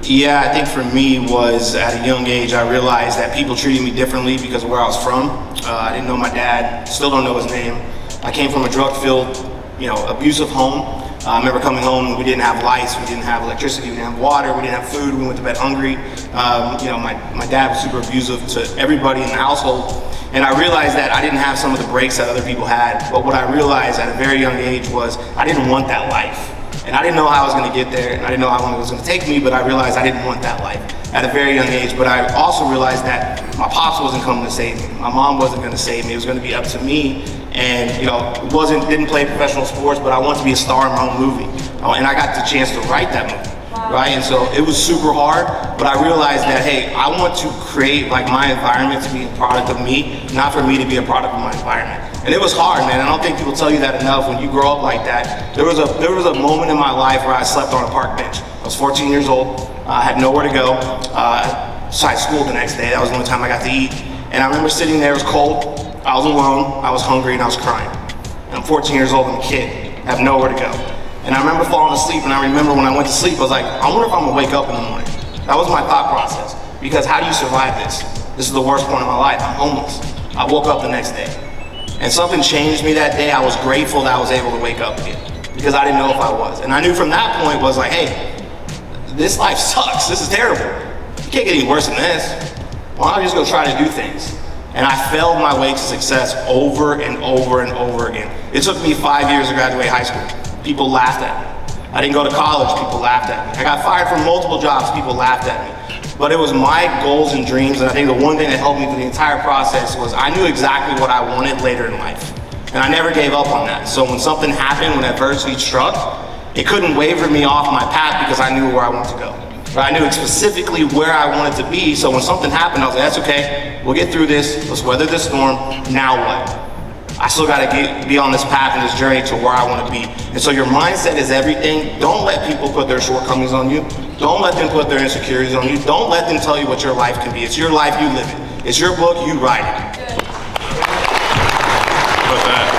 Yeah, I think for me was at a young age, I realized that people treated me differently because of where I was from. I didn't know my dad, still don't know his name. I came from a drug-filled, abusive home. I remember coming home, we didn't have lights, we didn't have electricity, we didn't have water, we didn't have food, we went to bed hungry. My dad was super abusive to everybody in the household. And I realized that I didn't have some of the breaks that other people had. But what I realized at a very young age was I didn't want that life. And I didn't know how I was going to get there, and I didn't know how long it was going to take me, but I realized I didn't want that life at a very young age. But I also realized that my pops wasn't coming to save me. My mom wasn't going to save me. It was going to be up to me. And didn't play professional sports, but I wanted to be a star in my own movie. And I got the chance to write that movie. Right, and so it was super hard, but I realized that, hey, I want to create my environment to be a product of me, not for me to be a product of my environment. And it was hard, man. I don't think people tell you that enough when you grow up like that. There was a moment in my life where I slept on a park bench. I was 14 years old. I had nowhere to go. So I had school the next day. That was the only time I got to eat. And I remember sitting there. It was cold. I was alone. I was hungry, and I was crying. And I'm 14 years old. I'm a kid. I have nowhere to go. And I remember falling asleep, and I remember when I went to sleep, I was like, I wonder if I'm gonna wake up in the morning. That was my thought process. Because how do you survive this? This is the worst point of my life. I'm homeless. I woke up the next day. And something changed me that day. I was grateful that I was able to wake up again. Because I didn't know if I was. And I knew from that point was like, hey, this life sucks. This is terrible. You can't get any worse than this. Why don't I just go try to do things? And I failed my way to success over and over and over again. It took me 5 years to graduate high school. People laughed at me. I didn't go to college, people laughed at me. I got fired from multiple jobs, people laughed at me. But it was my goals and dreams, and I think the one thing that helped me through the entire process was I knew exactly what I wanted later in life. And I never gave up on that. So when something happened, when adversity struck, it couldn't waver me off my path because I knew where I wanted to go. But I knew specifically where I wanted to be, so when something happened, I was like, that's okay, we'll get through this, let's weather this storm, now what? I still gotta be on this path and this journey to where I wanna be. And so your mindset is everything. Don't let people put their shortcomings on you. Don't let them put their insecurities on you. Don't let them tell you what your life can be. It's your life, you live it. It's your book, you write it. What's that?